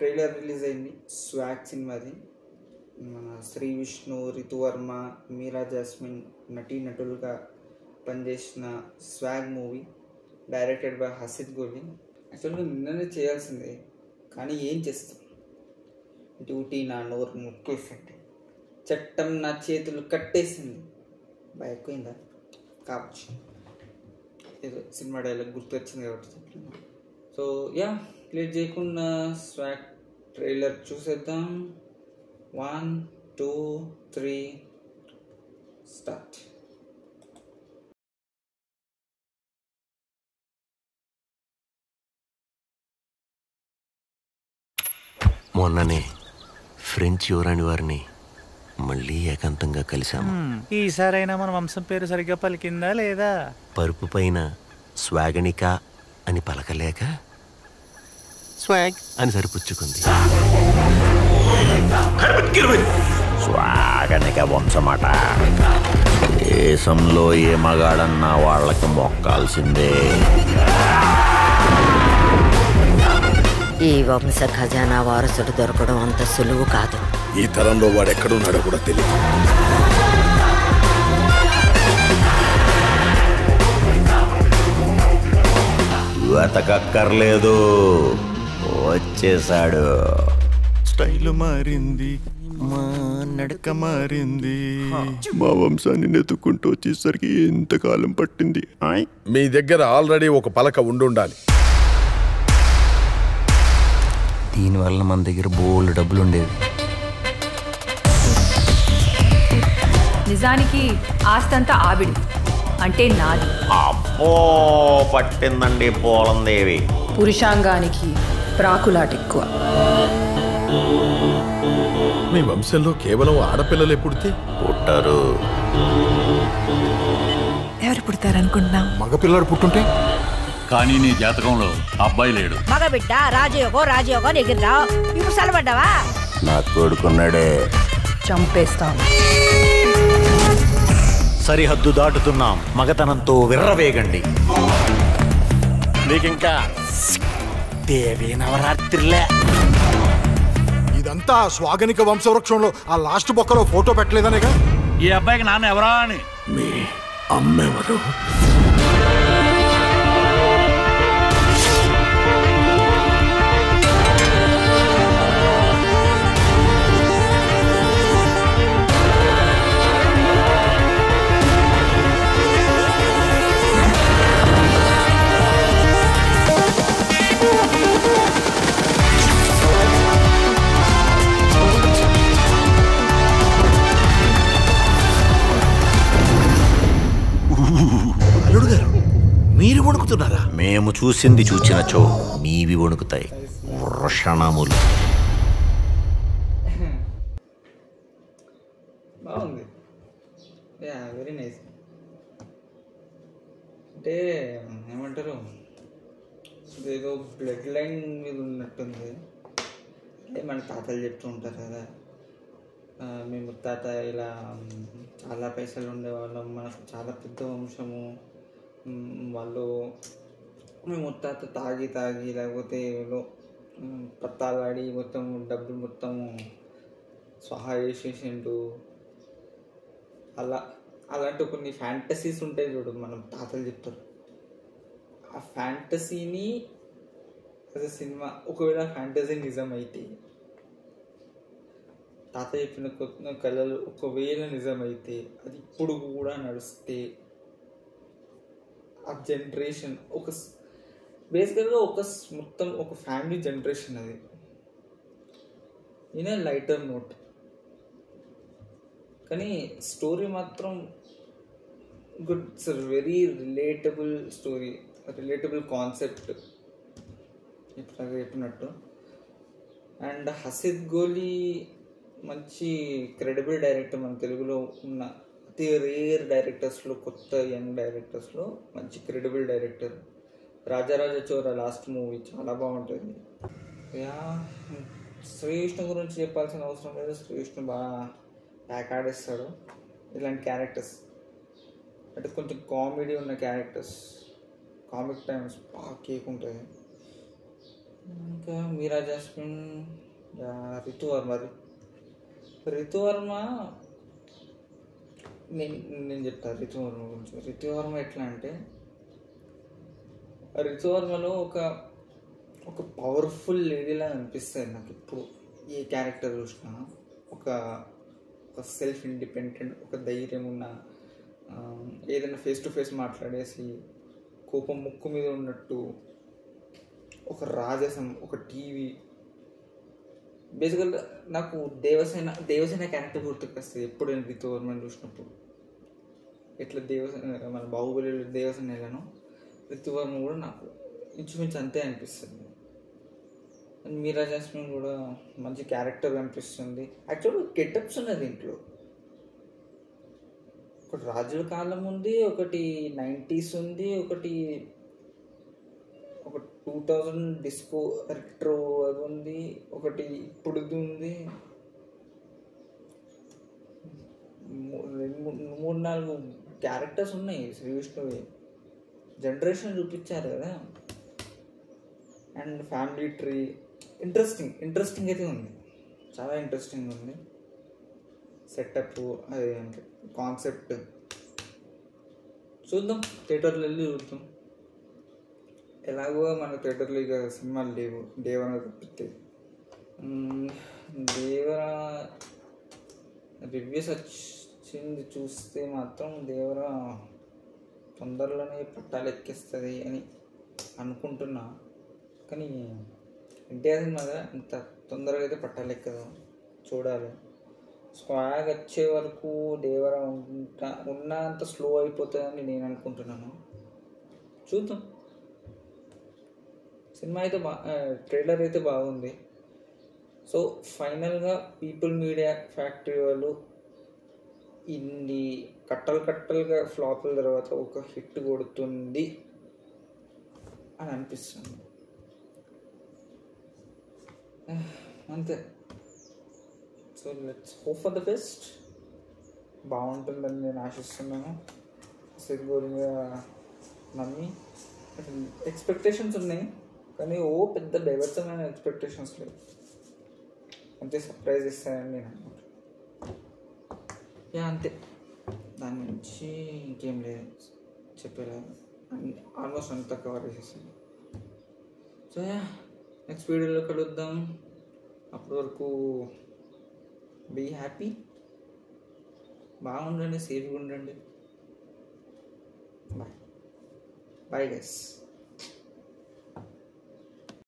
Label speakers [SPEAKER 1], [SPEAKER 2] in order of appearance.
[SPEAKER 1] Trailer release అయింది swag సినిమాది. మన శ్రీ విష్ణు, రితువర్మ, మీరా jasmine నటులుగా పనిచేసిన swag movie directed by Hasith గోలి. యాక్చువల్గా నిన్ననే చేయాల్సిందే కానీ ఏం చేస్తాం, డ్యూటీ నా నోరు ముక్కేసింది, చట్టం నా చేతులు కట్టేసింది. బాగా ఎక్కువైందా కావచ్చు, ఏదో సినిమా డైలాగ్ గుర్తొచ్చింది కాబట్టి చెప్తున్నా. సో యా, లేట్ చేయకుండా స్వాగ్ ట్రైలర్ చూసేద్దాం. 1 2 3 స్టార్ట్.
[SPEAKER 2] మొన్ననే ఫ్రెంచ్ యువరాణి వారిని మళ్ళీ ఏకాంతంగా కలిశాము.
[SPEAKER 3] ఈసారైనా మన వంశం పేరు సరిగ్గా పలికిందా లేదా?
[SPEAKER 2] పరుపు పైన స్వాగనిక అని పలకలేక స్వాగ్ అని సరిపుచ్చుకుంది.
[SPEAKER 4] స్వాగనిక వంశమాట. దేశంలో ఏ మగాడన్నా వాళ్ళకి మొక్కాల్సిందే.
[SPEAKER 5] ఈ వంశ ఖజానా వారసుడు దొరకడం అంత సులువు కాదు.
[SPEAKER 6] ఈ తరంలో వాడెక్కడున్నాడో కూడా తెలియదు.
[SPEAKER 4] వెతకక్కర్లేదు, వచ్చేసాడు.
[SPEAKER 7] స్టైల్ మారింది, మా నడక మారింది.
[SPEAKER 6] మా వంశాన్ని నెతుక్కుంటూ వచ్చేసరికి ఎంతకాలం పట్టింది. మీ దగ్గర ఆల్రెడీ ఒక పలక ఉండాలి.
[SPEAKER 2] దీనివల్ల మన దగ్గర బోల్డ్ డబ్బులు ఉండేవి.
[SPEAKER 8] నిజానికి ఆస్తంతా ఆవిడి అంటే నాది.
[SPEAKER 4] అబ్బో, పట్టిందండి పోలందేవి.
[SPEAKER 8] పురుషాంగానికి ప్రాకులాట ఎక్కువ.
[SPEAKER 6] మీ వంశంలో కేవలం ఆడపిల్లలే పుడితే
[SPEAKER 4] పుట్టరు.
[SPEAKER 8] ఎవరు పుడతారనుకుంటున్నాం?
[SPEAKER 6] మగపిల్లడు పుట్టుంటే.
[SPEAKER 9] కానీ నీ జాతకంలో అబ్బాయి లేడు.
[SPEAKER 5] మగ బిడ్డ రాజయోగం ఎగిరిరావు. ఇప్పుడు సలబడ్డావా?
[SPEAKER 4] నా కొడుకున్నాడే.
[SPEAKER 8] చంపేస్తాం.
[SPEAKER 4] సరిహద్దు దాటుతున్నాం. మగతనంతో విర్రవేగండి. నీకింకా దేవీ నవరాత్రిలే.
[SPEAKER 6] ఇదంతా స్వాగనిక వంశవృక్షంలో ఆ లాస్ట్ బొక్కలో ఫోటో పెట్టలేదనేగా.
[SPEAKER 9] ఈ అబ్బాయికి నాన్న ఎవరా అని.
[SPEAKER 6] మీ అమ్మెవరు?
[SPEAKER 4] మీరు వణుకుతున్నారా? మేము చూసింది చూచినచో మీవి వణుకుతాయి. వృషణములు.
[SPEAKER 1] బాగుంది, యా వెరీ నైస్. అంటే ఏమంటారు, ఇదేదో బ్లడ్ లైన్ మీద ఉన్నట్టుంది. అంటే మన తాతలు చెప్తూ ఉంటారు కదా, మీ ముత్తాత ఇలా చాలా పైసలు ఉండేవాళ్ళం, మనకు చాలా పెద్ద వంశము, వాళ్ళు మీ ముత్తాత తాగి లేకపోతే పత్తాలాడి మొత్తం డబ్బులు మొత్తము స్వహా చేసేసిండు. అలాంటి కొన్ని ఫ్యాంటసీస్ ఉంటాయి చూడు, మనం తాతలు చెప్తారు. ఆ ఫ్యాంటసీని అదే సినిమా, ఒకవేళ ఫ్యాంటసీ నిజం అయితే, తాత చెప్పిన కళలు ఒకవేళ నిజమైతే, అది ఇప్పుడు కూడా నడిస్తే, ఆ జనరేషన్ ఒక బేసికల్గా మొత్తం ఒక ఫ్యామిలీ జనరేషన్ అది. ఇన్ ఏ లైటర్ నోట్, కానీ స్టోరీ మాత్రం good. It's very relatable story, relatable concept ఇట్లాగా చెప్పినట్టు. అండ్ హసిద్ గోలి మంచి క్రెడిబుల్ డైరెక్టర్, మన తెలుగులో ఉన్న అతి రేర్ డైరెక్టర్స్లో, కొత్త యంగ్ డైరెక్టర్స్లో మంచి క్రెడిబుల్ డైరెక్టర్. రాజరాజ చోర లాస్ట్ మూవీ చాలా బాగుంటుంది. యా, శ్రీ విష్ణు గురించి చెప్పాల్సిన అవసరం లేదు. శ్రీ విష్ణు బాగా ప్యాక్ ఆడేస్తాడు ఇలాంటి క్యారెక్టర్స్. అంటే కొంచెం కామెడీ ఉన్న క్యారెక్టర్స్, కామిక్ టైమ్స్ బాగా కేక్ ఉంటుంది. ఇంకా మీరా జాస్మిన్, రితువర్మ. రితువర్మ నేను చెప్తాను రితువర్మ గురించి. రితువర్మ ఎట్లా అంటే, రితువర్మలో ఒక పవర్ఫుల్ లేడీలా అనిపిస్తుంది నాకు ఇప్పుడు ఏ క్యారెక్టర్ చూసినా. ఒక సెల్ఫ్ ఇండిపెండెంట్, ఒక ధైర్యం ఉన్న, ఏదైనా ఫేస్ టు ఫేస్ మాట్లాడేసి కోపం ముక్కు మీద ఉన్నట్టు, ఒక రాజసం, ఒక టీవీ. బేసికల్గా నాకు దేవసేన క్యారెక్టర్ గుర్తుకొస్తుంది ఎప్పుడు నేను రితువర్మని చూసినప్పుడు. ఎట్లా మన బాహుబలి దేవసేన ఎలానో రితువర్మ కూడా నాకు ఇంచుమించు అంతే అనిపిస్తుంది. అండ్ మీరా జాస్మిన్ కూడా మంచి క్యారెక్టర్ అనిపిస్తుంది. యాక్చువల్గా గెటప్స్ ఉన్నాయి దీంట్లో. ఒకటి రాజుల కాలం ఉంది, ఒకటి 90s ఉంది, ఒకటి 2000 డిస్కో రెట్రో అది ఉంది, ఒకటి ఇప్పుడుది ఉంది. 3-4 క్యారెక్టర్స్ ఉన్నాయి శ్రీ విష్ణువి. జనరేషన్ చూపించారు కదా. అండ్ ఫ్యామిలీ ట్రీ ఇంట్రెస్టింగ్ అయితే ఉంది, చాలా ఇంట్రెస్టింగ్ ఉంది. సెటప్, అది కాన్సెప్ట్ చూద్దాం, థియేటర్లో వెళ్ళి చూద్దాం. ఎలాగో మన థియేటర్లో ఇక సినిమాలు లేవు దేవర తప్పితే. దేవర రివ్యూస్ వచ్చింది చూస్తే మాత్రం దేవర తొందరలోనే పట్టాలు ఎక్కిస్తుంది అని అనుకుంటున్నా. కానీ ఎన్టీఆర్ సినిమా అంత తొందరగా అయితే పట్టాలు ఎక్కదు, చూడాలి. స్వాగ్ వచ్చే వరకు దేవర ఉన్నంత స్లో అయిపోతుందని నేను అనుకుంటున్నాను. చూద్దాం. సినిమా అయితే ట్రైలర్ అయితే బాగుంది. సో ఫైనల్గా పీపుల్ మీడియా ఫ్యాక్టరీ వాళ్ళు ఇన్ని కట్టలుగా ఫ్లాపుల తర్వాత ఒక హిట్ కొడుతుంది అని అనిపిస్తుంది. అంతే. So let's hope for the best. బాగుంటుందని నేను ఆశిస్తున్నాను. సిద్ధార్థ్ మీద నమ్మి ఎక్స్పెక్టేషన్స్ ఉన్నాయి, కానీ పెద్ద డైవర్సమైన ఎక్స్పెక్టేషన్స్ లేవు. అంతే, సర్ప్రైజ్ ఇస్తానని నేను అనుకుంటున్నాను. అంతే, దాని నుంచి ఇంకేం లేదు చెప్పేలా. ఆల్మోస్ట్ అంతా కవర్ చేసేసాను. సో నెక్స్ట్ వీడియోలో కలుద్దాం. అప్పటి వరకు బీ హ్యాపీ, బాగుండండి, సేఫ్గా ఉండండి. Bye guys.